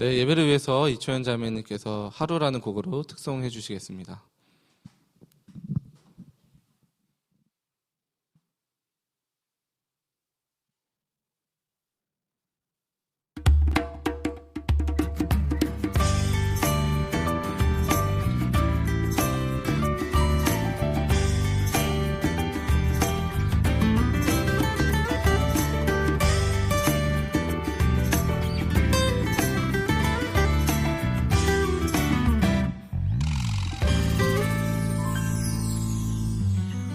네, 예배를 위해서 이초연 자매님께서 하루라는 곡으로 특송해 주시겠습니다.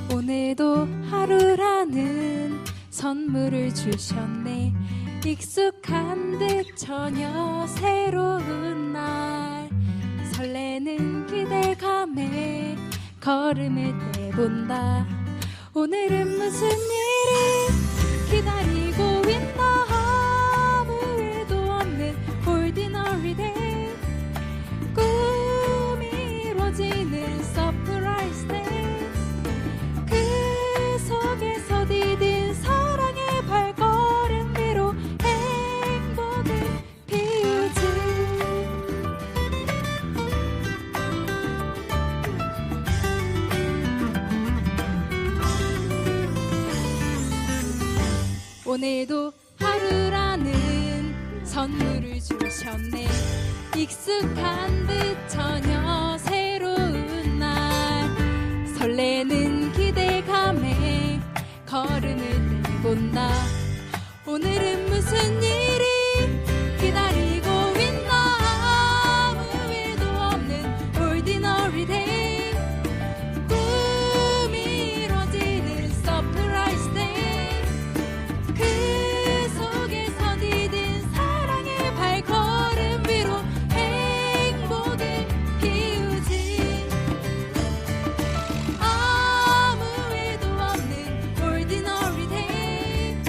오늘도 하루라는 선물을 주셨네. 익숙한 듯 전혀 새로운 날, 설레는 기대감에 걸음을 떼본다. 오늘은 무슨 일이 기다리고 있나. 아무 일도 없는 ordinary day, 꿈이 이루어지는 surprise day. 그 속에서 디딘 사랑의 발걸음 위로 행복을 피우지. 오늘도 하루라는 선물을 주셨네. 익숙한 듯 전혀 새로운 날, 설레는 기대감에 걸음을 떼본다. 오늘은 무슨 일이 기다리고 있나. 아무 일도 없는 ordinary day, 꿈이 이루어지는 surprise day. 그 속에서 디딘 사랑의 발걸음 위로 행복을 피우지. 아무 일도 없는 ordinary day,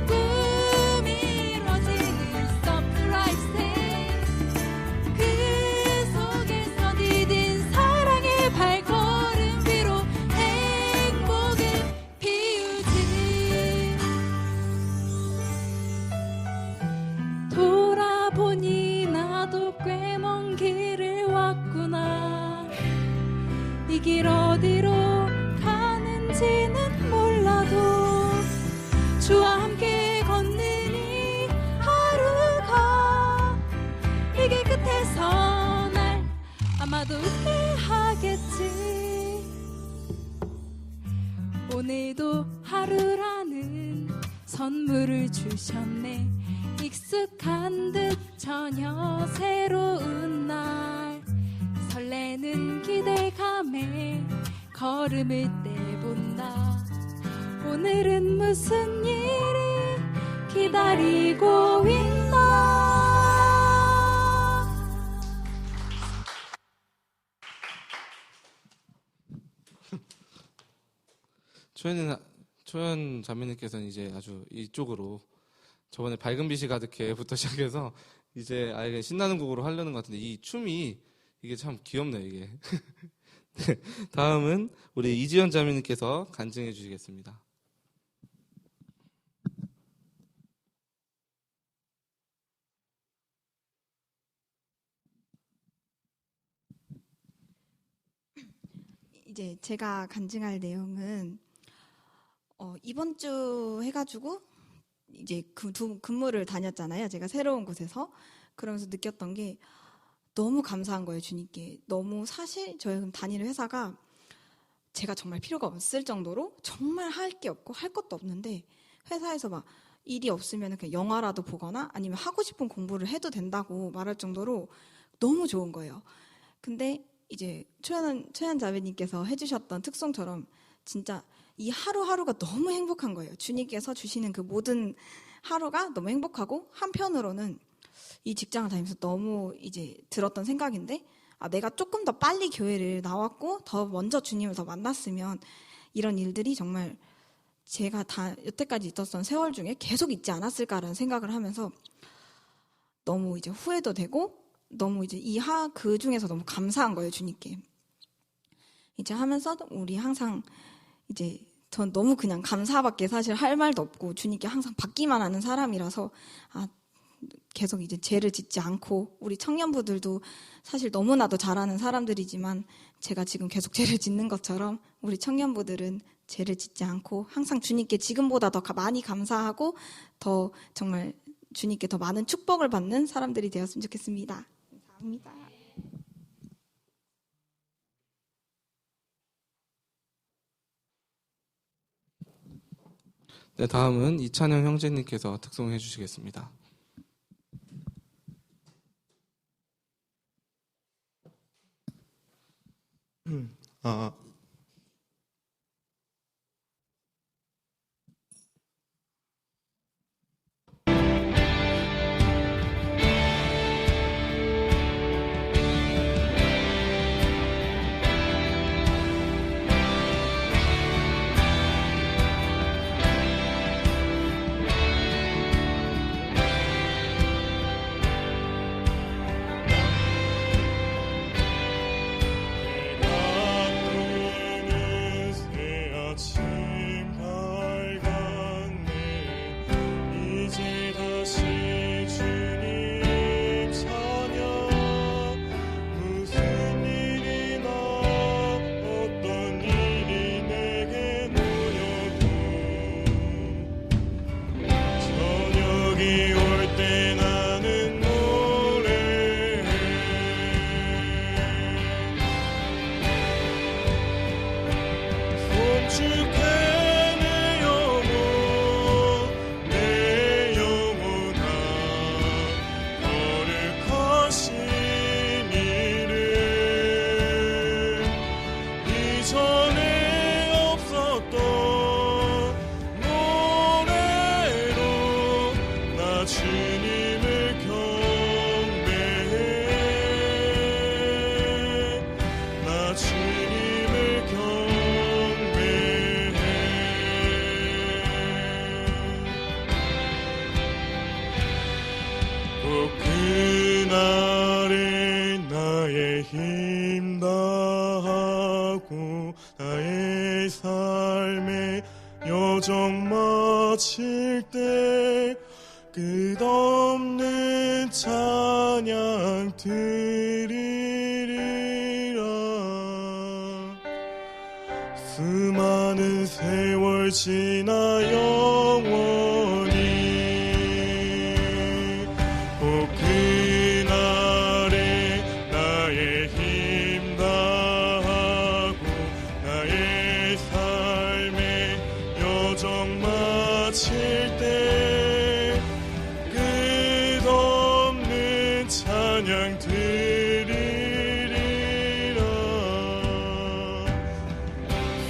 꿈이 이루어지는 surprise day. 그 속에서 디딘 사랑의 발걸음 위로 행복을 피우지. 돌아보니 나도 꽤 먼 길을 왔구나. 이 길 어디로 가는지는 몰라도 주와 함께 걷는 이 하루가 이 길 끝에서 날 아마도 웃게 하겠지. 오늘도 하루라는 선물을 주셨네. 익숙한 듯 전혀 새로운 날, 설레는 기대감에 걸음을 떼본다. 오늘은 무슨 일이 기다리고 있나. 초연 자매님께서는 이제 아주 이쪽으로 저번에 밝은 빛이 가득해부터 시작해서 이제 아예 신나는 곡으로 하려는 것 같은데, 이 춤이 이게 참 귀엽네요, 이게. 네, 다음은 우리 이지연 자매님께서 간증해 주시겠습니다. 이제 제가 간증할 내용은 이번 주 해가지고 이제 근무를 다녔잖아요. 제가 새로운 곳에서. 그러면서 느꼈던 게 너무 감사한 거예요, 주님께. 너무 사실 저희 다니는 회사가 제가 정말 필요가 없을 정도로 정말 할 게 없고 할 것도 없는데, 회사에서 막 일이 없으면 그냥 영화라도 보거나 아니면 하고 싶은 공부를 해도 된다고 말할 정도로 너무 좋은 거예요. 근데 이제 초연 자매님께서 해주셨던 특송처럼 진짜 이 하루하루가 너무 행복한 거예요. 주님께서 주시는 그 모든 하루가 너무 행복하고, 한편으로는 이 직장을 다니면서 너무 이제 들었던 생각인데, 내가 조금 더 빨리 교회를 나왔고 더 먼저 주님을 더 만났으면 이런 일들이 정말 제가 다 여태까지 있었던 세월 중에 계속 있지 않았을까라는 생각을 하면서 너무 이제 후회도 되고, 너무 이제 그 중에서 너무 감사한 거예요, 주님께. 이제 하면서 우리 항상 이제 전 너무 그냥 감사밖에 사실 할 말도 없고, 주님께 항상 받기만 하는 사람이라서 계속 이제 죄를 짓지 않고 우리 청년부들도 사실 너무나도 잘하는 사람들이지만 제가 지금 계속 죄를 짓는 것처럼 우리 청년부들은 죄를 짓지 않고 항상 주님께 지금보다 더 많이 감사하고 더 정말 주님께 더 많은 축복을 받는 사람들이 되었으면 좋겠습니다. 감사합니다. 네, 다음은 이찬영 형제님께서 특송해 주시겠습니다. 아, 그날에 나의 힘 다하고 나의 삶의 여정 마칠 때 끝없는 찬양 드리리라. 수많은 세월 지나 영원히 그날에 나의 힘 다하고 나의 삶의 여정 마칠 때 끝없는 찬양 드리리라.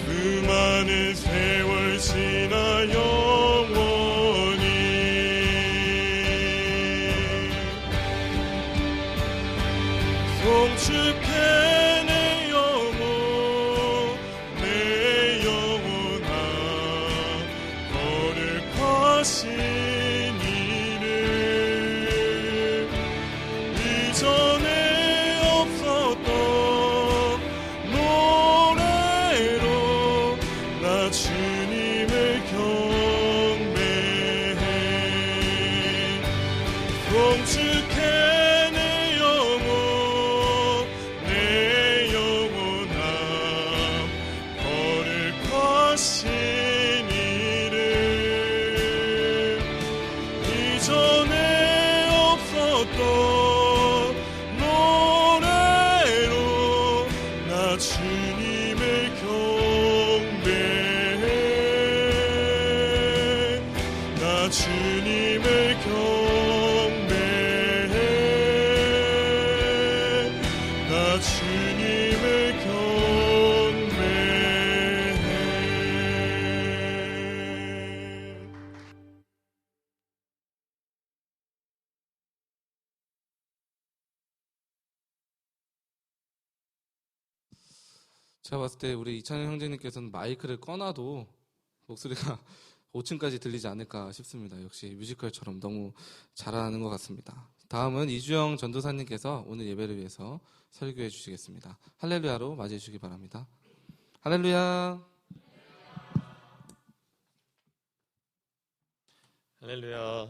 수많은 세월 지나 영원히 송축해 내 영혼 내 영혼아 거룩하신 이를 이전에 없었던 노래로 나 주님을 경배해. 송축해 내 영혼 내 영혼아 거룩하신 이를 이전에 없었던 노래로 나 주님을 경배해. 나 주님을 경배해. 나 주님을 경배해. 제가 봤을 때 우리 이찬영 형제님께서는 마이크를 꺼놔도 목소리가 5층까지 들리지 않을까 싶습니다. 역시 뮤지컬처럼 너무 잘하는 것 같습니다. 다음은 이주영 전도사님께서 오늘 예배를 위해서 설교해 주시겠습니다. 할렐루야로 맞이해 주시기 바랍니다. 할렐루야. 할렐루야.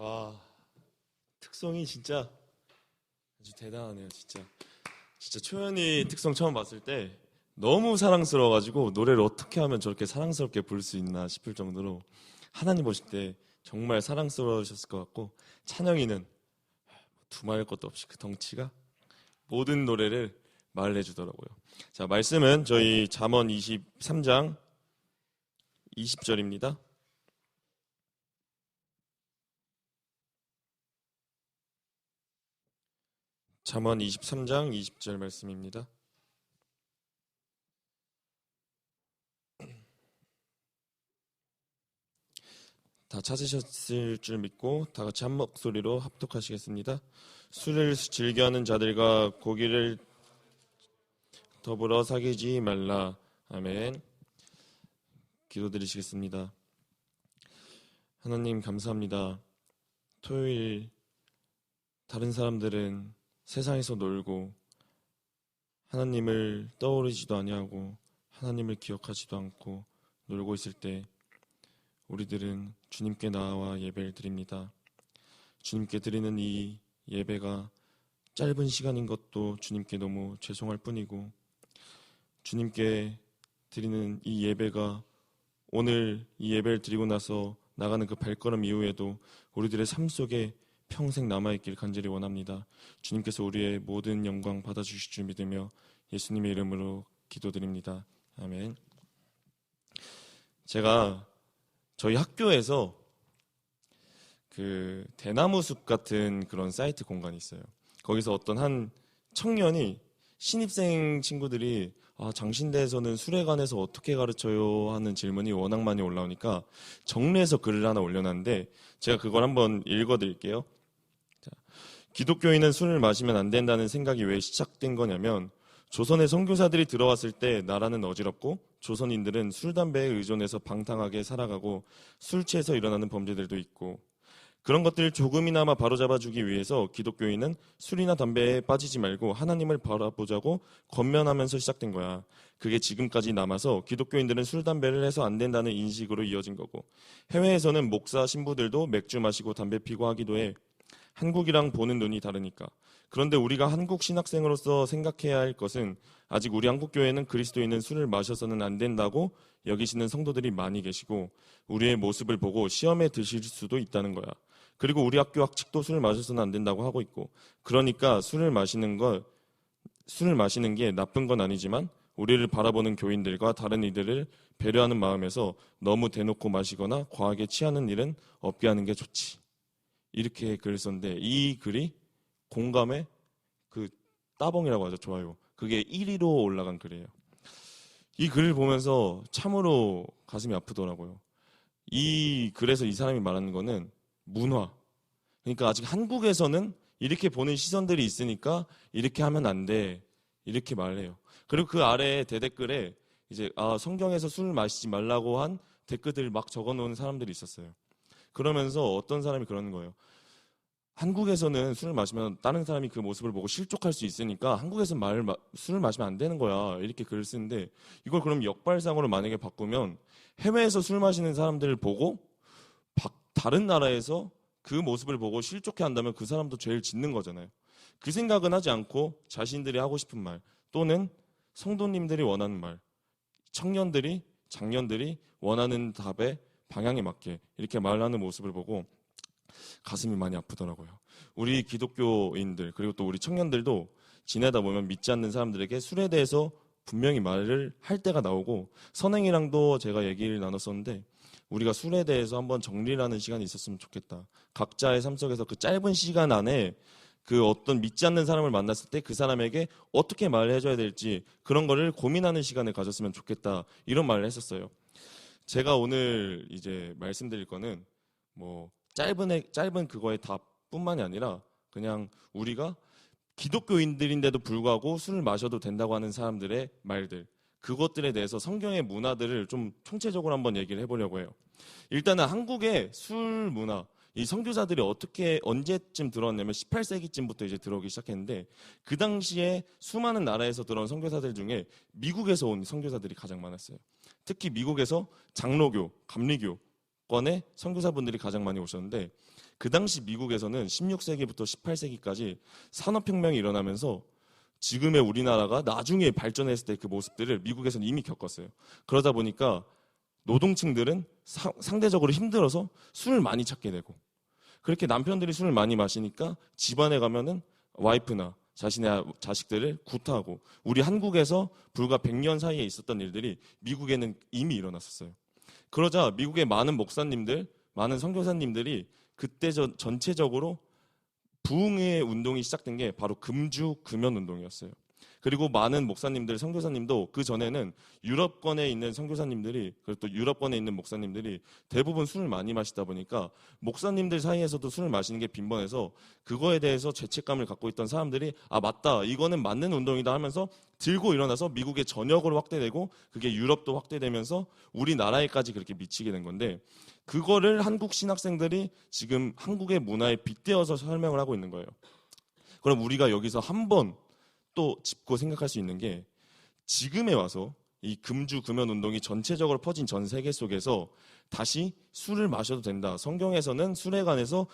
와, 특성이 진짜 아주 대단하네요. 진짜 초연이 특성 처음 봤을 때 너무 사랑스러워가지고 노래를 어떻게 하면 저렇게 사랑스럽게 부를 수 있나 싶을 정도로 하나님 보실 때 정말 사랑스러우셨을 것 같고, 찬영이는 두말할 것도 없이 그 덩치가 모든 노래를 말해주더라고요. 자, 말씀은 저희 잠언 23장 20절입니다. 잠언 23장 20절 말씀입니다. 다 찾으셨을 줄 믿고 다 같이 한 목소리로 합독하시겠습니다. 술을 즐겨하는 자들과 고기를 더불어 사귀지 말라. 아멘. 기도드리시겠습니다. 하나님 감사합니다. 토요일 다른 사람들은 세상에서 놀고 하나님을 떠오르지도 아니하고 하나님을 기억하지도 않고 놀고 있을 때 우리들은 주님께 나와 예배를 드립니다. 주님께 드리는 이 예배가 짧은 시간인 것도 주님께 너무 죄송할 뿐이고, 주님께 드리는 이 예배가 오늘 이 예배를 드리고 나서 나가는 그 발걸음 이후에도 우리들의 삶 속에 평생 남아있길 간절히 원합니다. 주님께서 우리의 모든 영광 받아주실 줄 믿으며 예수님의 이름으로 기도드립니다. 아멘. 제가 저희 학교에서 그 대나무 숲 같은 그런 사이트 공간이 있어요. 거기서 어떤 한 청년이 신입생 친구들이 장신대에서는 술에 관해서 어떻게 가르쳐요? 하는 질문이 워낙 많이 올라오니까 정리해서 글을 하나 올려놨는데 제가 그걸 한번 읽어드릴게요. 자, 기독교인은 술을 마시면 안 된다는 생각이 왜 시작된 거냐면, 조선의 선교사들이 들어왔을 때 나라는 어지럽고 조선인들은 술, 담배에 의존해서 방탕하게 살아가고 술 취해서 일어나는 범죄들도 있고, 그런 것들을 조금이나마 바로잡아주기 위해서 기독교인은 술이나 담배에 빠지지 말고 하나님을 바라보자고 권면하면서 시작된 거야. 그게 지금까지 남아서 기독교인들은 술, 담배를 해서 안 된다는 인식으로 이어진 거고, 해외에서는 목사, 신부들도 맥주 마시고 담배 피고 하기도 해. 한국이랑 보는 눈이 다르니까. 그런데 우리가 한국 신학생으로서 생각해야 할 것은, 아직 우리 한국교회는 그리스도인은 술을 마셔서는 안 된다고 여기시는 성도들이 많이 계시고 우리의 모습을 보고 시험에 드실 수도 있다는 거야. 그리고 우리 학교 학칙도 술을 마셔서는 안 된다고 하고 있고, 그러니까 술을 마시는 게 나쁜 건 아니지만 우리를 바라보는 교인들과 다른 이들을 배려하는 마음에서 너무 대놓고 마시거나 과하게 취하는 일은 없게 하는 게 좋지. 이렇게 글을 썼는데, 이 글이 공감의 그 따봉이라고 하죠. 좋아요. 그게 1위로 올라간 글이에요. 이 글을 보면서 참으로 가슴이 아프더라고요. 이 글에서 이 사람이 말하는 거는 문화. 그러니까 아직 한국에서는 이렇게 보는 시선들이 있으니까 이렇게 하면 안 돼. 이렇게 말해요. 그리고 그 아래에 대댓글에 이제 성경에서 술을 마시지 말라고 한 댓글들을 막 적어놓은 사람들이 있었어요. 그러면서 어떤 사람이 그러는 거예요. 한국에서는 술을 마시면 다른 사람이 그 모습을 보고 실족할 수 있으니까 한국에서는 술을 마시면 안 되는 거야. 이렇게 글을 쓰는데, 이걸 그럼 역발상으로 만약에 바꾸면 해외에서 술 마시는 사람들을 보고 다른 나라에서 그 모습을 보고 실족해 한다면 그 사람도 죄를 짓는 거잖아요. 그 생각은 하지 않고 자신들이 하고 싶은 말, 또는 성도님들이 원하는 말, 청년들이, 장년들이 원하는 답에 방향에 맞게 이렇게 말하는 모습을 보고 가슴이 많이 아프더라고요. 우리 기독교인들, 그리고 또 우리 청년들도 지내다 보면 믿지 않는 사람들에게 술에 대해서 분명히 말을 할 때가 나오고, 선행이랑도 제가 얘기를 나눴었는데 우리가 술에 대해서 한번 정리를 하는 시간이 있었으면 좋겠다. 각자의 삶 속에서 그 짧은 시간 안에 그 어떤 믿지 않는 사람을 만났을 때 그 사람에게 어떻게 말을 해줘야 될지 그런 거를 고민하는 시간을 가졌으면 좋겠다. 이런 말을 했었어요. 제가 오늘 이제 말씀드릴 거는 뭐 짧은 그거의 답뿐만이 아니라 그냥 우리가 기독교인들인데도 불구하고 술을 마셔도 된다고 하는 사람들의 말들, 그것들에 대해서 성경의 문화들을 좀 총체적으로 한번 얘기를 해보려고 해요. 일단은 한국의 술 문화, 이 선교사들이 언제쯤 들어왔냐면 18세기쯤부터 이제 들어오기 시작했는데, 그 당시에 수많은 나라에서 들어온 선교사들 중에 미국에서 온 선교사들이 가장 많았어요. 특히 미국에서 장로교, 감리교, 유럽권의 선교사분들이 가장 많이 오셨는데 그 당시 미국에서는 16세기부터 18세기까지 산업혁명이 일어나면서 지금의 우리나라가 나중에 발전했을 때 그 모습들을 미국에서는 이미 겪었어요. 그러다 보니까 노동층들은 상대적으로 힘들어서 술을 많이 찾게 되고 그렇게 남편들이 술을 많이 마시니까 집안에 가면은 와이프나 자신의 자식들을 구타하고 우리 한국에서 불과 100년 사이에 있었던 일들이 미국에는 이미 일어났었어요. 그러자 미국의 많은 목사님들, 많은 선교사님들이 그때 전체적으로 부흥의 운동이 시작된 게 바로 금주 금연 운동이었어요. 그리고 많은 목사님들, 선교사님도 그 전에는 유럽권에 있는 선교사님들이 그리고 또 유럽권에 있는 목사님들이 대부분 술을 많이 마시다 보니까 목사님들 사이에서도 술을 마시는 게 빈번해서 그거에 대해서 죄책감을 갖고 있던 사람들이 아 맞다 이거는 맞는 운동이다 하면서 들고 일어나서 미국의 전역으로 확대되고 그게 유럽도 확대되면서 우리나라에까지 그렇게 미치게 된 건데 그거를 한국 신학생들이 지금 한국의 문화에 빗대어서 설명을 하고 있는 거예요. 그럼 우리가 여기서 한번 또 짚고 생각할 수 있는 게 지금에 와서 이 금주 금연 운동이 전체적으로 퍼진 전 세계 속에서 다시 술을 마셔도 된다. 성경에서는 술에 관해서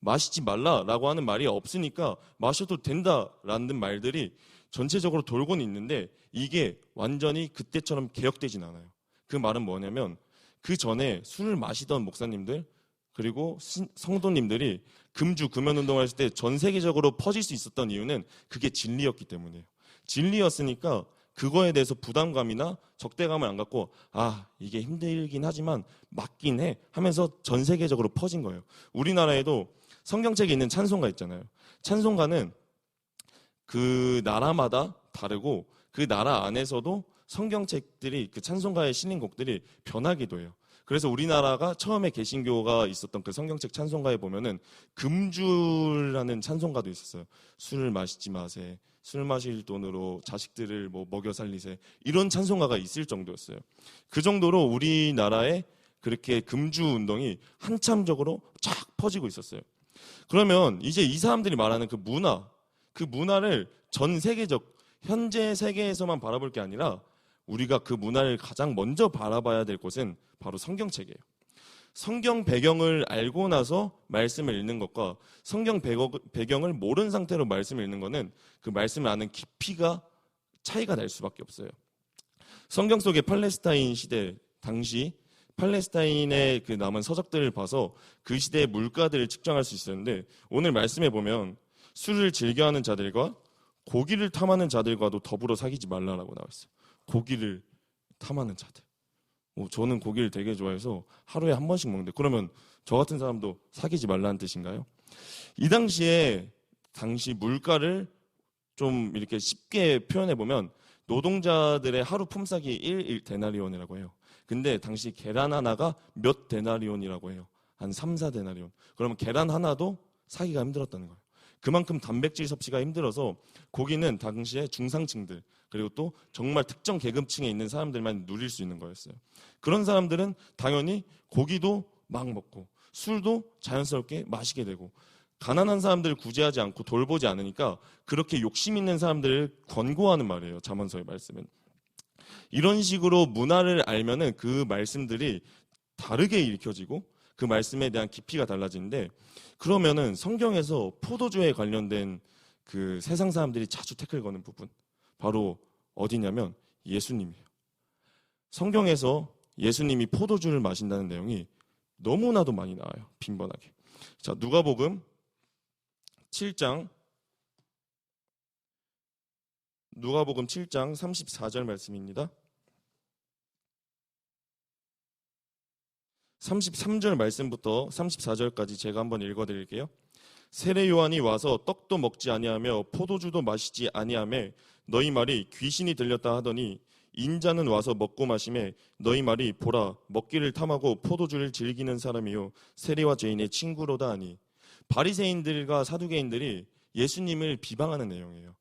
마시지 말라라고 하는 말이 없으니까 마셔도 된다라는 말들이 전체적으로 돌고는 있는데 이게 완전히 그때처럼 개혁되진 않아요. 그 말은 뭐냐면 그 전에 술을 마시던 목사님들 그리고 성도님들이 금주 금연 운동을 했을 때 전 세계적으로 퍼질 수 있었던 이유는 그게 진리였기 때문이에요. 진리였으니까 그거에 대해서 부담감이나 적대감을 안 갖고 아 이게 힘들긴 하지만 맞긴 해 하면서 전 세계적으로 퍼진 거예요. 우리나라에도 성경책에 있는 찬송가 있잖아요. 찬송가는 그 나라마다 다르고 그 나라 안에서도 성경책들이 그 찬송가에 실린 곡들이 변하기도 해요. 그래서 우리나라가 처음에 개신교가 있었던 그 성경책 찬송가에 보면은 금주라는 찬송가도 있었어요. 술을 마시지 마세. 술 마실 돈으로 자식들을 뭐 먹여 살리세. 이런 찬송가가 있을 정도였어요. 그 정도로 우리나라에 그렇게 금주 운동이 한참적으로 쫙 퍼지고 있었어요. 그러면 이제 이 사람들이 말하는 그 문화를 전 세계적 현재 세계에서만 바라볼 게 아니라 우리가 그 문화를 가장 먼저 바라봐야 될 곳은 바로 성경책이에요. 성경 배경을 알고 나서 말씀을 읽는 것과 성경 배경을 모르는 상태로 말씀을 읽는 것은 그 말씀을 아는 깊이가 차이가 날 수밖에 없어요. 성경 속의 팔레스타인 시대 당시 팔레스타인의 그 남은 서적들을 봐서 그 시대의 물가들을 측정할 수 있었는데 오늘 말씀에 보면 술을 즐겨하는 자들과 고기를 탐하는 자들과도 더불어 사귀지 말라라고 나와 있어요. 고기를 탐하는 자들. 저는 고기를 되게 좋아해서 하루에 한 번씩 먹는데 그러면 저 같은 사람도 사귀지 말라는 뜻인가요? 이 당시 물가를 좀 이렇게 쉽게 표현해 보면 노동자들의 하루 품삯이 1 데나리온이라고 해요. 근데 당시 계란 하나가 몇 데나리온이라고 해요. 한 3, 4데나리온. 그러면 계란 하나도 사기가 힘들었다는 거예요. 그만큼 단백질 섭취가 힘들어서 고기는 당시에 중상층들 그리고 또 정말 특정 계급층에 있는 사람들만 누릴 수 있는 거였어요. 그런 사람들은 당연히 고기도 막 먹고 술도 자연스럽게 마시게 되고 가난한 사람들을 구제하지 않고 돌보지 않으니까 그렇게 욕심 있는 사람들을 권고하는 말이에요. 잠언서의 말씀은. 이런 식으로 문화를 알면은 그 말씀들이 다르게 읽혀지고 그 말씀에 대한 깊이가 달라지는데 그러면은 성경에서 포도주에 관련된 그 세상 사람들이 자주 태클 거는 부분 바로 어디냐면 예수님이에요. 성경에서 예수님이 포도주를 마신다는 내용이 너무나도 많이 나와요. 빈번하게. 자, 누가복음 7장 34절 말씀입니다. 33절 말씀부터 34절까지 제가 한번 읽어드릴게요. 세례 요한이 와서 떡도 먹지 아니하며 포도주도 마시지 아니하며 너희 말이 귀신이 들렸다 하더니 인자는 와서 먹고 마시매 너희 말이 보라 먹기를 탐하고 포도주를 즐기는 사람이요 세리와 죄인의 친구로다 하니. 바리새인들과 사두개인들이 예수님을 비방하는 내용이에요.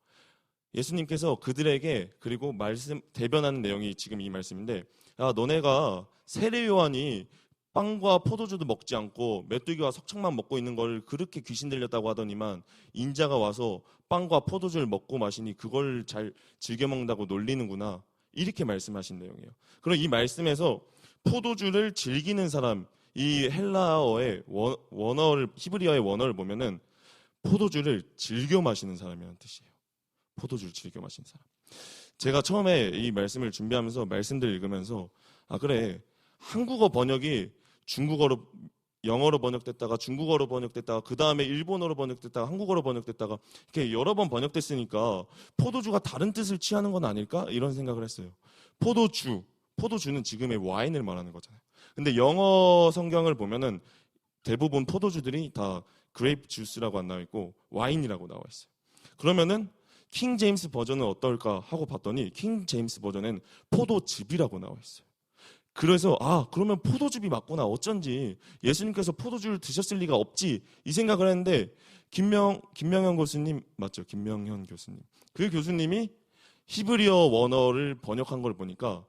예수님께서 그들에게 그리고 말씀 대변하는 내용이 지금 이 말씀인데 야 너네가 세례 요한이 빵과 포도주도 먹지 않고 메뚜기와 석청만 먹고 있는 걸 그렇게 귀신 들렸다고 하더니만 인자가 와서 빵과 포도주를 먹고 마시니 그걸 잘 즐겨 먹는다고 놀리는구나. 이렇게 말씀하신 내용이에요. 그럼 이 말씀에서 포도주를 즐기는 사람, 이 헬라어의 원어를 히브리어의 원어를 보면은 포도주를 즐겨 마시는 사람이라는 뜻이에요. 포도주를 즐겨 마시는 사람. 제가 처음에 이 말씀을 준비하면서 말씀들 읽으면서 아 그래 한국어 번역이 중국어로 영어로 번역됐다가 중국어로 번역됐다가 그 다음에 일본어로 번역됐다가 한국어로 번역됐다가 이렇게 여러 번 번역됐으니까 포도주가 다른 뜻을 취하는 건 아닐까 이런 생각을 했어요. 포도주는 지금의 와인을 말하는 거잖아요. 근데 영어 성경을 보면은 대부분 포도주들이 다 그레이프 주스라고 안 나와 있고 와인이라고 나와 있어요. 그러면은 킹 제임스 버전은 어떨까 하고 봤더니 킹 제임스 버전엔 포도즙이라고 나와 있어요. 그래서 아 그러면 포도즙이 맞구나 어쩐지 예수님께서 포도주를 드셨을 리가 없지 이 생각을 했는데 김명현 교수님 맞죠? 김명현 교수님 그 교수님이 히브리어 원어를 번역한 걸 보니까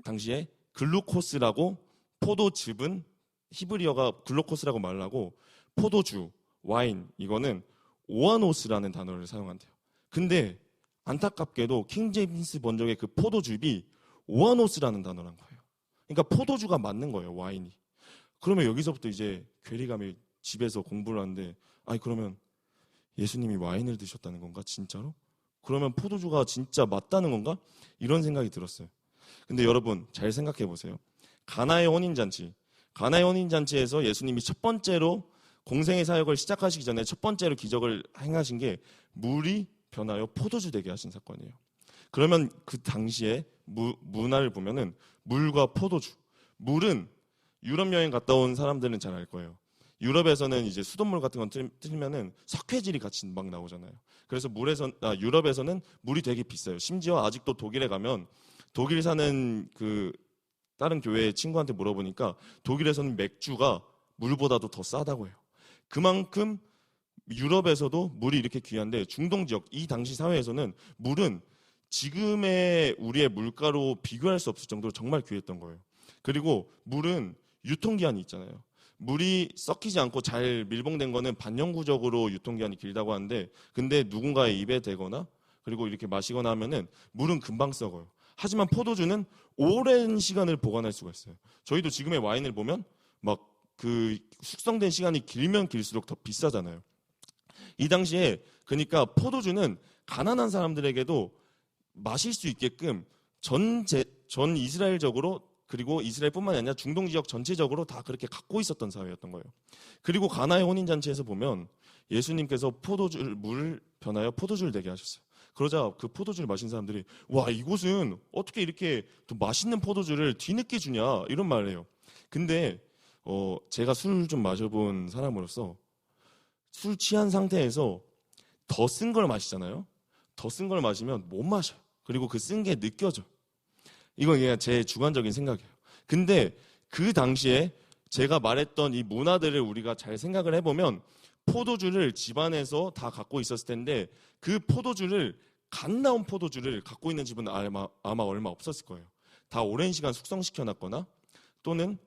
당시에 글루코스라고 포도즙은 히브리어가 글루코스라고 말하고 포도주, 와인 이거는 오아노스라는 단어를 사용한대요. 근데 안타깝게도 킹 제임스 번역의 그 포도즙이 오아노스라는 단어란 거예요. 그러니까 포도주가 맞는 거예요, 와인이. 그러면 여기서부터 이제 괴리감이 집에서 공부를 하는데 아니 그러면 예수님이 와인을 드셨다는 건가 진짜로? 그러면 포도주가 진짜 맞다는 건가? 이런 생각이 들었어요. 근데 여러분 잘 생각해 보세요. 가나의 혼인잔치에서 예수님이 첫 번째로 공생의 사역을 시작하시기 전에 첫 번째로 기적을 행하신 게 물이 변하여 포도주 되게 하신 사건이에요. 그러면 그 당시에 문화를 보면은 물과 포도주. 물은 유럽 여행 갔다 온 사람들은 잘 알 거예요. 유럽에서는 이제 수돗물 같은 건 틀면은 석회질이 같이 막 나오잖아요. 그래서 유럽에서는 물이 되게 비싸요. 심지어 아직도 독일에 가면 독일 사는 그 다른 교회 친구한테 물어보니까 독일에서는 맥주가 물보다도 더 싸다고 해요. 그만큼 유럽에서도 물이 이렇게 귀한데 중동 지역 이 당시 사회에서는 물은 지금의 우리의 물가로 비교할 수 없을 정도로 정말 귀했던 거예요. 그리고 물은 유통기한이 있잖아요. 물이 썩히지 않고 잘 밀봉된 거는 반영구적으로 유통기한이 길다고 하는데 근데 누군가의 입에 대거나 그리고 이렇게 마시거나 하면은 물은 금방 썩어요. 하지만 포도주는 오랜 시간을 보관할 수가 있어요. 저희도 지금의 와인을 보면 막 그 숙성된 시간이 길면 길수록 더 비싸잖아요. 이 당시에 그러니까 포도주는 가난한 사람들에게도 마실 수 있게끔 전 이스라엘적으로 그리고 이스라엘뿐만이 아니라 중동 지역 전체적으로 다 그렇게 갖고 있었던 사회였던 거예요. 그리고 가나의 혼인잔치에서 보면 예수님께서 물을 변하여 포도주를 되게 하셨어요. 그러자 그 포도주를 마신 사람들이 와 이곳은 어떻게 이렇게 또 맛있는 포도주를 뒤늦게 주냐 이런 말을 해요. 근데 제가 술 좀 마셔본 사람으로서 술 취한 상태에서 더 쓴 걸 마시잖아요. 더 쓴 걸 마시면 못 마셔요. 그리고 그 쓴 게 느껴져. 이건 그냥 제 주관적인 생각이에요. 근데 그 당시에 제가 말했던 이 문화들을 우리가 잘 생각을 해보면 포도주를 집안에서 다 갖고 있었을 텐데 그 포도주를 갓 나온 포도주를 갖고 있는 집은 아마 얼마 없었을 거예요. 다 오랜 시간 숙성시켜놨거나 또는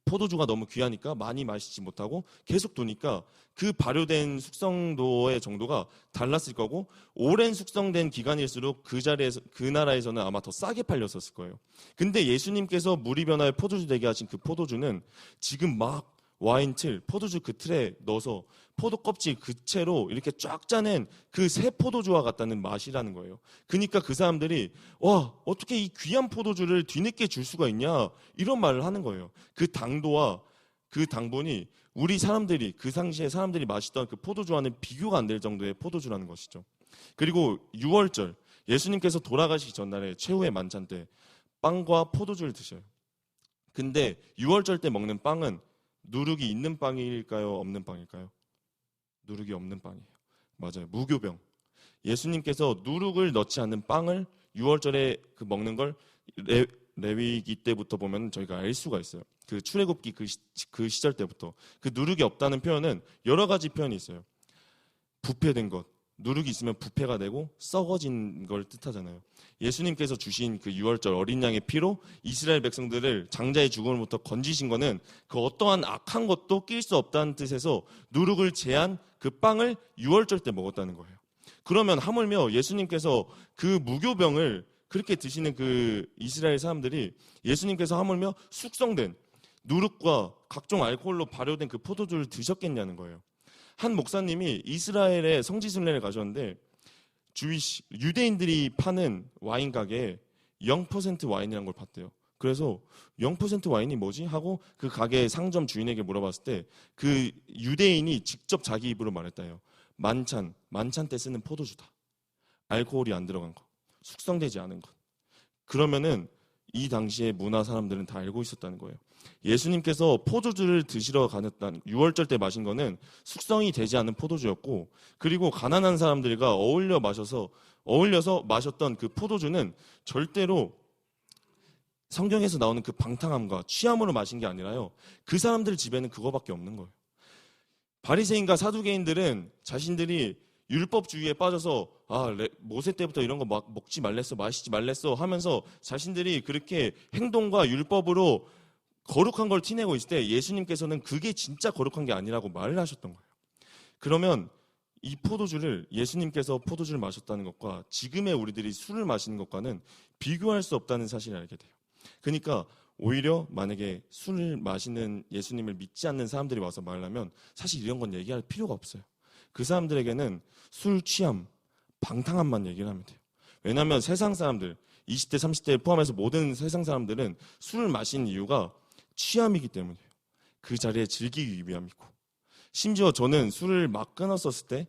포도주가 너무 귀하니까 많이 마시지 못하고 계속 두니까 그 발효된 숙성도의 정도가 달랐을 거고 오랜 숙성된 기간일수록 그 자리에서 그 나라에서는 아마 더 싸게 팔렸었을 거예요. 근데 예수님께서 물이 변하여 포도주 되게 하신 그 포도주는 지금 막 와인 틀, 포도주 그 틀에 넣어서 포도 껍질 그 채로 이렇게 쫙 짜낸 그 새 포도주와 같다는 맛이라는 거예요. 그러니까 그 사람들이 와 어떻게 이 귀한 포도주를 뒤늦게 줄 수가 있냐 이런 말을 하는 거예요. 그 당도와 그 당분이 우리 사람들이 그 당시에 사람들이 마시던 그 포도주와는 비교가 안 될 정도의 포도주라는 것이죠. 그리고 6월절 예수님께서 돌아가시기 전날에 최후의 만찬 때 빵과 포도주를 드셔요. 근데 6월절 때 먹는 빵은 누룩이 있는 빵일까요? 없는 빵일까요? 누룩이 없는 빵이에요. 맞아요. 무교병. 예수님께서 누룩을 넣지 않는 빵을 6월절에 그 먹는 걸 레위기 때부터 보면 저희가 알 수가 있어요. 그 출애굽기 그 시절 때부터 그 누룩이 없다는 표현은 여러 가지 표현이 있어요. 부패된 것, 누룩이 있으면 부패가 되고 썩어진 걸 뜻하잖아요. 예수님께서 주신 그 6월절 어린 양의 피로 이스라엘 백성들을 장자의 죽음으로부터 건지신 거는 그 어떠한 악한 것도 낄 수 없다는 뜻에서 누룩을 제한 그 빵을 6월절 때 먹었다는 거예요. 그러면 하물며 예수님께서 그 무교병을 그렇게 드시는 그 이스라엘 사람들이 예수님께서 하물며 숙성된 누룩과 각종 알코올로 발효된 그 포도주를 드셨겠냐는 거예요. 한 목사님이 이스라엘에 성지순례를 가셨는데 유대인들이 파는 와인 가게에 0% 와인이라는 걸 봤대요. 그래서 0% 와인이 뭐지? 하고 그 가게 상점 주인에게 물어봤을 때 그 유대인이 직접 자기 입으로 말했다요. 만찬 때 쓰는 포도주다. 알코올이 안 들어간 거. 숙성되지 않은 것. 그러면은 이 당시에 문화 사람들은 다 알고 있었다는 거예요. 예수님께서 포도주를 드시러 가셨다는 6월절 때 마신 거는 숙성이 되지 않은 포도주였고, 그리고 가난한 사람들과 어울려서 마셨던 그 포도주는 절대로 성경에서 나오는 그 방탕함과 취함으로 마신 게 아니라요. 그 사람들 집에는 그거밖에 없는 거예요. 바리새인과 사두개인들은 자신들이 율법주의에 빠져서 모세 때부터 이런 거 먹지 말랬어, 마시지 말랬어 하면서 자신들이 그렇게 행동과 율법으로 거룩한 걸 티내고 있을 때 예수님께서는 그게 진짜 거룩한 게 아니라고 말을 하셨던 거예요. 그러면 이 포도주를 예수님께서 포도주를 마셨다는 것과 지금의 우리들이 술을 마시는 것과는 비교할 수 없다는 사실을 알게 돼요. 그러니까 오히려 만약에 술을 마시는 예수님을 믿지 않는 사람들이 와서 말하면 사실 이런 건 얘기할 필요가 없어요. 그 사람들에게는 술 취함, 방탕함만 얘기를 하면 돼요. 왜냐하면 세상 사람들, 20대, 30대 포함해서 모든 세상 사람들은 술을 마시는 이유가 취함이기 때문이에요. 그 자리에 즐기기 위함이고. 심지어 저는 술을 막 끊었었을 때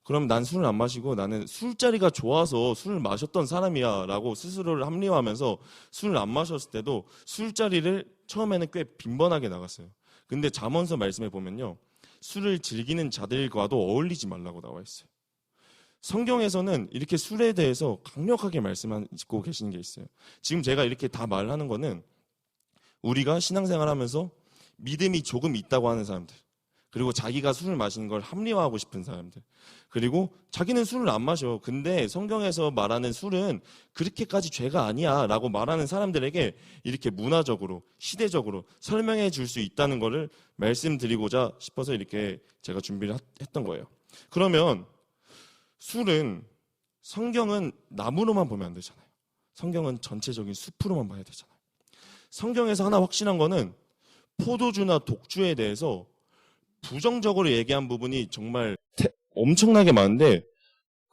그럼 난 술을 안 마시고 나는 술자리가 좋아서 술을 마셨던 사람이야 라고 스스로를 합리화하면서 술을 안 마셨을 때도 술자리를 처음에는 꽤 빈번하게 나갔어요. 근데 잠언서 말씀에 보면요, 술을 즐기는 자들과도 어울리지 말라고 나와 있어요. 성경에서는 이렇게 술에 대해서 강력하게 말씀하고 계시는 게 있어요. 지금 제가 이렇게 다 말하는 거는 우리가 신앙생활하면서 믿음이 조금 있다고 하는 사람들, 그리고 자기가 술을 마시는 걸 합리화하고 싶은 사람들, 그리고 자기는 술을 안 마셔. 근데 성경에서 말하는 술은 그렇게까지 죄가 아니야 라고 말하는 사람들에게 이렇게 문화적으로, 시대적으로 설명해 줄 수 있다는 거를 말씀드리고자 싶어서 이렇게 제가 준비를 했던 거예요. 그러면 술은 성경은 나무로만 보면 안 되잖아요. 성경은 전체적인 숲으로만 봐야 되잖아요. 성경에서 하나 확실한 거는 포도주나 독주에 대해서 부정적으로 얘기한 부분이 정말 엄청나게 많은데,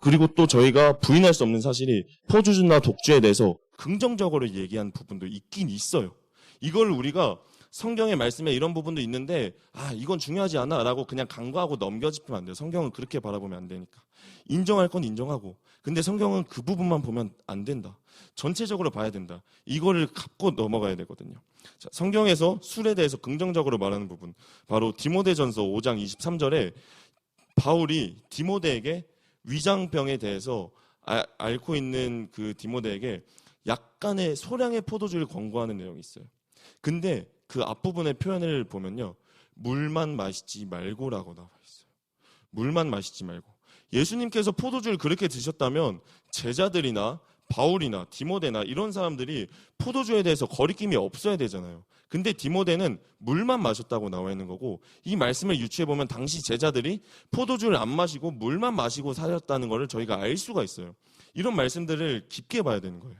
그리고 또 저희가 부인할 수 없는 사실이 포도주나 독주에 대해서 긍정적으로 얘기한 부분도 있긴 있어요. 이걸 우리가 성경의 말씀에 이런 부분도 있는데 이건 중요하지 않아 라고 그냥 간과하고 넘겨짚으면 안 돼요. 성경은 그렇게 바라보면 안 되니까. 인정할 건 인정하고, 근데 성경은 그 부분만 보면 안 된다. 전체적으로 봐야 된다. 이거를 갖고 넘어가야 되거든요. 자, 성경에서 술에 대해서 긍정적으로 말하는 부분, 바로 디모데전서 5장 23절에 바울이 디모데에게 위장병에 대해서 앓고 있는 그 디모데에게 약간의 소량의 포도주를 권고하는 내용이 있어요. 근데 그 앞부분의 표현을 보면요, 물만 마시지 말고라고 나와 있어요. 물만 마시지 말고. 예수님께서 포도주를 그렇게 드셨다면 제자들이나 바울이나 디모데나 이런 사람들이 포도주에 대해서 거리낌이 없어야 되잖아요. 근데 디모데는 물만 마셨다고 나와 있는 거고, 이 말씀을 유추해보면 당시 제자들이 포도주를 안 마시고 물만 마시고 살았다는 것을 저희가 알 수가 있어요. 이런 말씀들을 깊게 봐야 되는 거예요.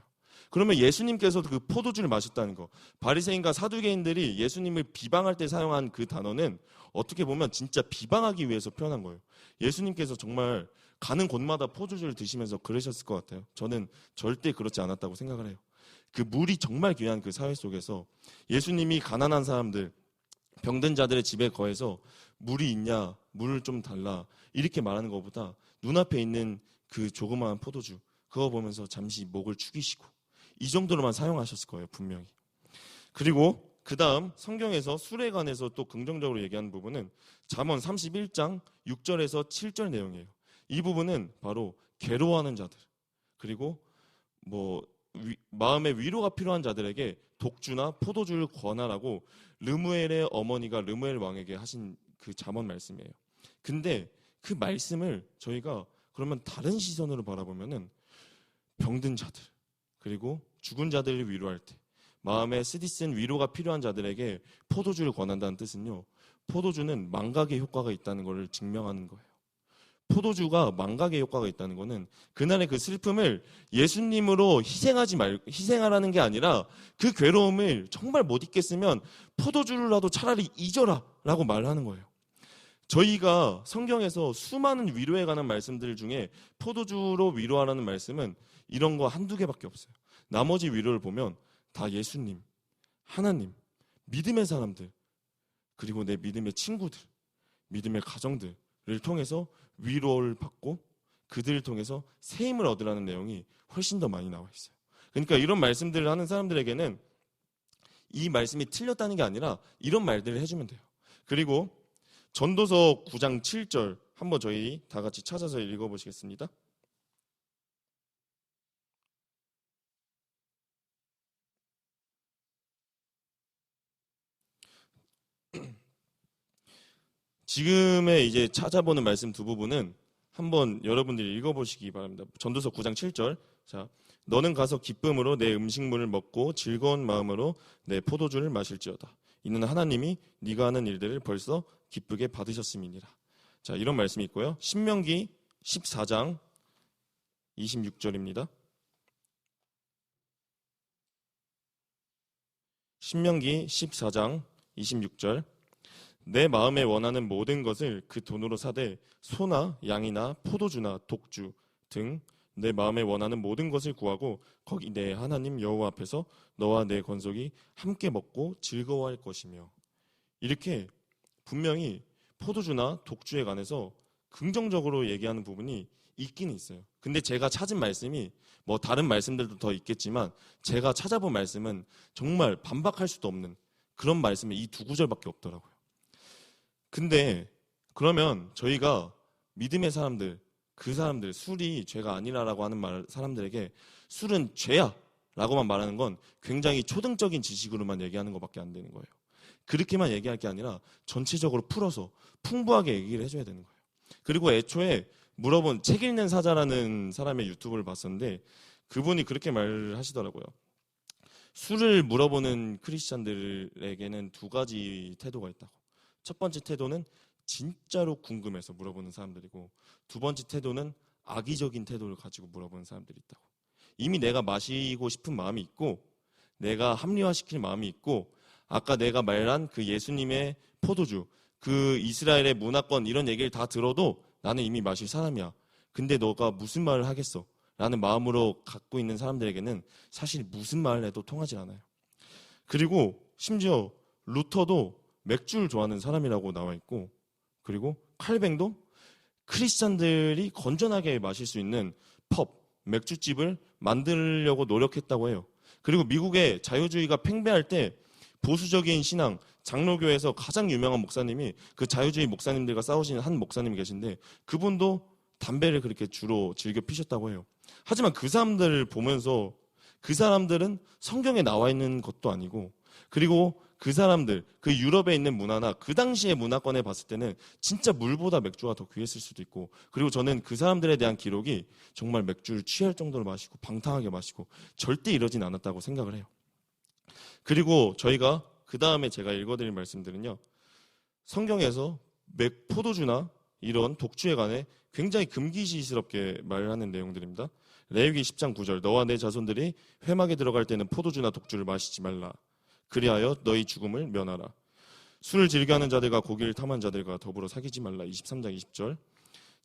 그러면 예수님께서도 그 포도주를 마셨다는 거, 바리새인과 사두개인들이 예수님을 비방할 때 사용한 그 단어는 어떻게 보면 진짜 비방하기 위해서 표현한 거예요. 예수님께서 정말 가는 곳마다 포도주를 드시면서 그러셨을 것 같아요. 저는 절대 그렇지 않았다고 생각을 해요. 그 물이 정말 귀한 그 사회 속에서 예수님이 가난한 사람들, 병든 자들의 집에 거해서 물이 있냐, 물을 좀 달라 이렇게 말하는 것보다 눈앞에 있는 그 조그마한 포도주, 그거 보면서 잠시 목을 축이시고 이 정도로만 사용하셨을 거예요, 분명히. 그리고 그 다음 성경에서 술에 관해서 또 긍정적으로 얘기하는 부분은 잠언 31장 6절에서 7절 내용이에요. 이 부분은 바로 괴로워하는 자들, 그리고 마음의 위로가 필요한 자들에게 독주나 포도주를 권하라고 르무엘의 어머니가 르무엘 왕에게 하신 그 잠언 말씀이에요. 근데 그 말씀을 저희가 그러면 다른 시선으로 바라보면은 병든 자들, 그리고 죽은 자들을 위로할 때 마음에 쓰디쓴 위로가 필요한 자들에게 포도주를 권한다는 뜻은요, 포도주는 망각의 효과가 있다는 것을 증명하는 거예요. 포도주가 망각의 효과가 있다는 거는 그날의 그 슬픔을 예수님으로 희생하라는 게 아니라 그 괴로움을 정말 못 잊겠으면 포도주라도 차라리 잊어라라고 말하는 거예요. 저희가 성경에서 수많은 위로에 관한 말씀들 중에 포도주로 위로하라는 말씀은 이런 거 한두 개밖에 없어요. 나머지 위로를 보면 다 예수님, 하나님, 믿음의 사람들, 그리고 내 믿음의 친구들, 믿음의 가정들을 통해서 위로를 받고 그들을 통해서 새 힘을 얻으라는 내용이 훨씬 더 많이 나와 있어요. 그러니까 이런 말씀들을 하는 사람들에게는 이 말씀이 틀렸다는 게 아니라 이런 말들을 해주면 돼요. 그리고 전도서 9장 7절 한번 저희 다 같이 찾아서 읽어보시겠습니다. 지금의 이제 찾아보는 말씀 두 부분은 한번 여러분들이 읽어보시기 바랍니다. 전도서 9장 7절. 자, 너는 가서 기쁨으로 내 음식물을 먹고 즐거운 마음으로 내 포도주를 마실지어다. 이는 하나님이 네가 하는 일들을 벌써 기쁘게 받으셨음이니라. 자, 이런 말씀이 있고요. 신명기 14장 26절입니다. 신명기 14장 26절. 내 마음에 원하는 모든 것을 그 돈으로 사되 소나 양이나 포도주나 독주 등 내 마음에 원하는 모든 것을 구하고 거기 내 하나님 여호와 앞에서 너와 내 건속이 함께 먹고 즐거워할 것이며. 이렇게 분명히 포도주나 독주에 관해서 긍정적으로 얘기하는 부분이 있기는 있어요. 근데 제가 찾은 말씀이 뭐 다른 말씀들도 더 있겠지만 제가 찾아본 말씀은 정말 반박할 수도 없는 그런 말씀이 이 두 구절밖에 없더라고요. 근데 그러면 저희가 믿음의 사람들, 그 사람들, 술이 죄가 아니라라고 하는 사람들에게 술은 죄야 라고만 말하는 건 굉장히 초등적인 지식으로만 얘기하는 것밖에 안 되는 거예요. 그렇게만 얘기할 게 아니라 전체적으로 풀어서 풍부하게 얘기를 해줘야 되는 거예요. 그리고 애초에 물어본 책 읽는 사자라는 사람의 유튜브를 봤었는데 그분이 그렇게 말을 하시더라고요. 술을 물어보는 크리스찬들에게는 두 가지 태도가 있다고. 첫 번째 태도는 진짜로 궁금해서 물어보는 사람들이고 두 번째 태도는 악의적인 태도를 가지고 물어보는 사람들이 있다고. 이미 내가 마시고 싶은 마음이 있고 내가 합리화시킬 마음이 있고 아까 내가 말한 그 예수님의 포도주, 그 이스라엘의 문화권 이런 얘기를 다 들어도 나는 이미 마실 사람이야. 근데 너가 무슨 말을 하겠어? 라는 마음으로 갖고 있는 사람들에게는 사실 무슨 말을 해도 통하지 않아요. 그리고 심지어 루터도 맥주를 좋아하는 사람이라고 나와 있고 그리고 칼뱅도 크리스찬들이 건전하게 마실 수 있는 펍, 맥주집을 만들려고 노력했다고 해요. 그리고 미국의 자유주의가 팽배할 때 보수적인 신앙, 장로교에서 가장 유명한 목사님이 그 자유주의 목사님들과 싸우시는 한 목사님이 계신데 그분도 담배를 그렇게 주로 즐겨 피셨다고 해요. 하지만 그 사람들을 보면서 그 사람들은 성경에 나와 있는 것도 아니고 그리고 그 사람들, 그 유럽에 있는 문화나 그 당시의 문화권에 봤을 때는 진짜 물보다 맥주가 더 귀했을 수도 있고 그리고 저는 그 사람들에 대한 기록이 정말 맥주를 취할 정도로 마시고 방탕하게 마시고 절대 이러진 않았다고 생각을 해요. 그리고 저희가 그 다음에 제가 읽어드릴 말씀들은요. 성경에서 포도주나 이런 독주에 관해 굉장히 금기시스럽게 말하는 내용들입니다. 레위기 10장 9절 너와 내 자손들이 회막에 들어갈 때는 포도주나 독주를 마시지 말라. 그리하여 너희 죽음을 면하라. 술을 즐겨하는 자들과 고기를 탐한 자들과 더불어 사귀지 말라. 23장 20절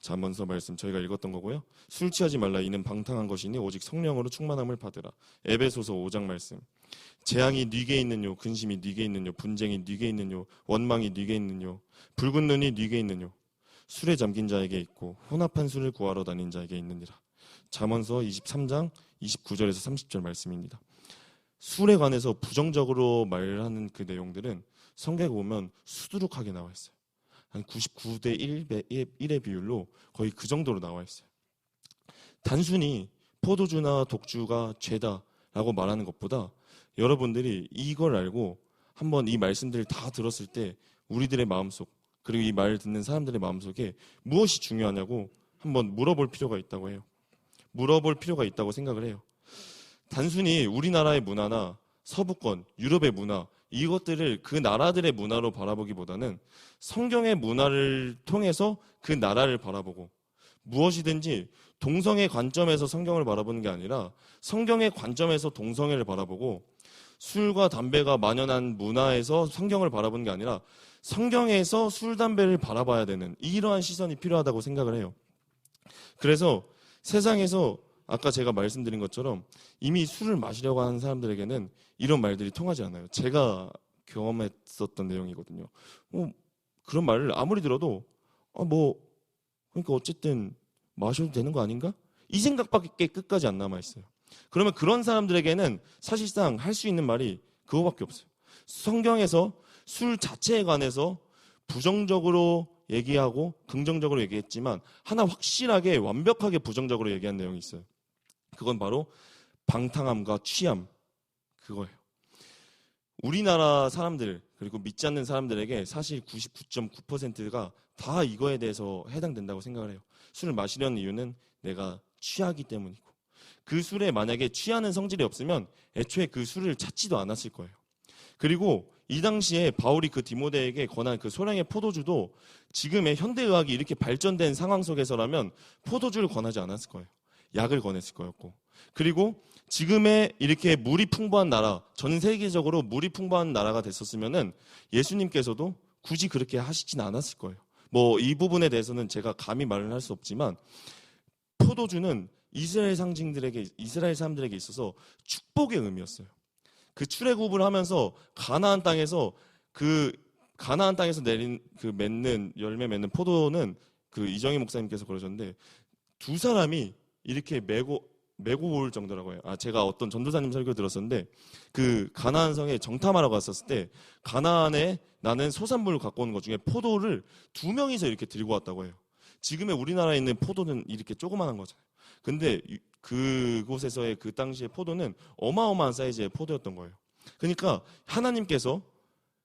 잠언서 말씀 저희가 읽었던 거고요. 술 취하지 말라. 이는 방탕한 것이니 오직 성령으로 충만함을 받으라. 에베소서 5장 말씀 재앙이 네게 있느뇨 근심이 네게 있느뇨 분쟁이 네게 있느뇨 원망이 네게 있느뇨 붉은 눈이 네게 있느뇨 술에 잠긴 자에게 있고 혼합한 술을 구하러 다닌 자에게 있느니라. 잠언서 23장 29절에서 30절 말씀입니다. 술에 관해서 부정적으로 말하는 그 내용들은 성경에 보면 수두룩하게 나와 있어요. 한 99대 1의 비율로 거의 그 정도로 나와 있어요. 단순히 포도주나 독주가 죄다라고 말하는 것보다 여러분들이 이걸 알고 한번 이 말씀들을 다 들었을 때 우리들의 마음속 그리고 이 말을 듣는 사람들의 마음속에 무엇이 중요하냐고 한번 물어볼 필요가 있다고 해요. 물어볼 필요가 있다고 생각을 해요. 단순히 우리나라의 문화나 서부권, 유럽의 문화 이것들을 그 나라들의 문화로 바라보기보다는 성경의 문화를 통해서 그 나라를 바라보고 무엇이든지 동성의 관점에서 성경을 바라보는 게 아니라 성경의 관점에서 동성애를 바라보고, 술과 담배가 만연한 문화에서 성경을 바라보는 게 아니라 성경에서 술, 담배를 바라봐야 되는 이러한 시선이 필요하다고 생각을 해요. 그래서 세상에서 아까 제가 말씀드린 것처럼 이미 술을 마시려고 하는 사람들에게는 이런 말들이 통하지 않아요. 제가 경험했었던 내용이거든요. 그런 말을 아무리 들어도 그러니까 어쨌든 마셔도 되는 거 아닌가? 이 생각밖에 끝까지 안 남아있어요. 그러면 그런 사람들에게는 사실상 할 수 있는 말이 그거밖에 없어요. 성경에서 술 자체에 관해서 부정적으로 얘기하고 긍정적으로 얘기했지만 하나 확실하게 완벽하게 부정적으로 얘기한 내용이 있어요. 그건 바로 방탕함과 취함, 그거예요. 우리나라 사람들 그리고 믿지 않는 사람들에게 사실 99.9%가 다 이거에 대해서 해당된다고 생각을 해요. 술을 마시려는 이유는 내가 취하기 때문이고, 그 술에 만약에 취하는 성질이 없으면 애초에 그 술을 찾지도 않았을 거예요. 그리고 이 당시에 바울이 그 디모데에게 권한 그 소량의 포도주도 지금의 현대의학이 이렇게 발전된 상황 속에서라면 포도주를 권하지 않았을 거예요. 약을 권했을 거였고, 그리고 지금의 이렇게 물이 풍부한 나라, 전 세계적으로 물이 풍부한 나라가 됐었으면은 예수님께서도 굳이 그렇게 하시진 않았을 거예요. 이 부분에 대해서는 제가 감히 말을 할 수 없지만, 포도주는 이스라엘 사람들에게 있어서 축복의 의미였어요. 그 출애굽을 하면서 가나안 땅에서 내린 그 열매 맺는 포도는 그 이정희 목사님께서 그러셨는데, 두 사람이 이렇게 메고 올 정도라고 해요. 제가 어떤 전도사님 설교 들었었는데, 그 가나안 성에 정탐하러 갔었을 때 가나안에 나는 소산물을 갖고 오는 것 중에 포도를 2명이서 이렇게 들고 왔다고 해요. 지금의 우리나라에 있는 포도는 이렇게 조그만한 거잖아요. 근데 그곳에서의 그 당시의 포도는 어마어마한 사이즈의 포도였던 거예요. 그러니까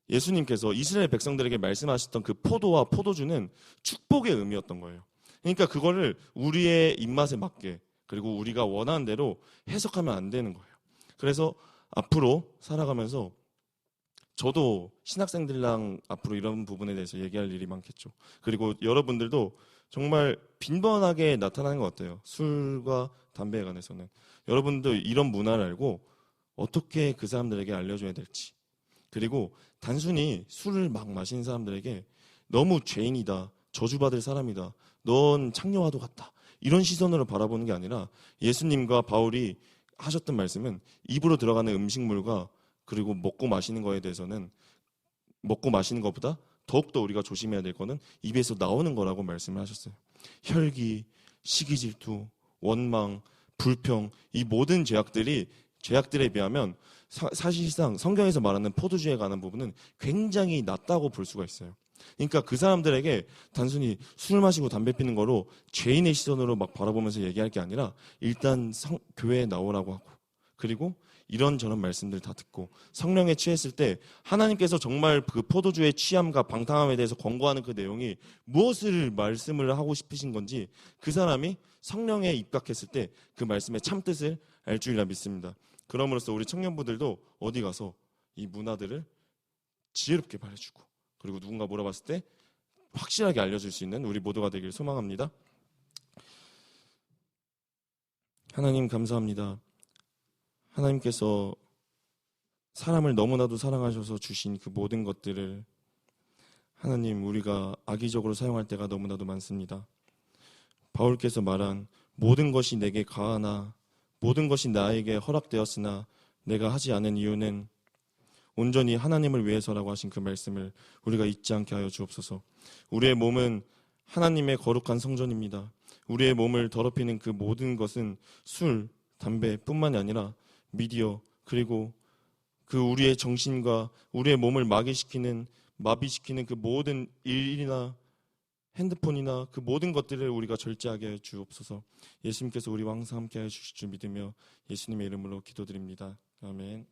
예수님께서 이스라엘 백성들에게 말씀하셨던 그 포도와 포도주는 축복의 의미였던 거예요. 그러니까 그거를 우리의 입맛에 맞게, 그리고 우리가 원하는 대로 해석하면 안 되는 거예요. 그래서 앞으로 살아가면서 저도 신학생들랑 앞으로 이런 부분에 대해서 얘기할 일이 많겠죠. 그리고 여러분들도 정말 빈번하게 나타나는 것 같아요. 술과 담배에 관해서는. 여러분도 이런 문화를 알고 어떻게 그 사람들에게 알려줘야 될지, 그리고 단순히 술을 막 마시는 사람들에게 너무 죄인이다, 저주받을 사람이다, 넌 창녀와도 같다, 이런 시선으로 바라보는 게 아니라 예수님과 바울이 하셨던 말씀은 입으로 들어가는 음식물과 그리고 먹고 마시는 거에 대해서는, 먹고 마시는 것보다 더욱더 우리가 조심해야 될 거는 입에서 나오는 거라고 말씀을 하셨어요. 혈기, 시기 질투, 원망, 불평, 이 모든 죄악들에 비하면 사실상 성경에서 말하는 포도주에 관한 부분은 굉장히 낮다고 볼 수가 있어요. 그러니까 그 사람들에게 단순히 술 마시고 담배 피는 거로 죄인의 시선으로 막 바라보면서 얘기할 게 아니라 일단 교회에 나오라고 하고, 그리고 이런저런 말씀들 다 듣고 성령에 취했을 때 하나님께서 정말 그 포도주의 취함과 방탕함에 대해서 권고하는 그 내용이 무엇을 말씀을 하고 싶으신 건지 그 사람이 성령에 입각했을 때 그 말씀의 참뜻을 알 줄이라 믿습니다. 그럼으로써 우리 청년부들도 어디 가서 이 문화들을 지혜롭게 말해주고, 그리고 누군가 물어봤을 때 확실하게 알려줄 수 있는 우리 모두가 되길 소망합니다. 하나님 감사합니다. 하나님께서 사람을 너무나도 사랑하셔서 주신 그 모든 것들을 하나님 우리가 악의적으로 사용할 때가 너무나도 많습니다. 바울께서 말한 모든 것이 내게 가하나 모든 것이 나에게 허락되었으나 내가 하지 않은 이유는 온전히 하나님을 위해서라고 하신 그 말씀을 우리가 잊지 않게 하여 주옵소서. 우리의 몸은 하나님의 거룩한 성전입니다. 우리의 몸을 더럽히는 그 모든 것은 술, 담배뿐만이 아니라 미디어, 그리고 그 우리의 정신과 우리의 몸을 마비시키는 그 모든 일이나 핸드폰이나 그 모든 것들을 우리가 절제하게 해 주옵소서. 예수님께서 우리와 항상 함께 해 주실 줄 믿으며 예수님의 이름으로 기도드립니다. 아멘.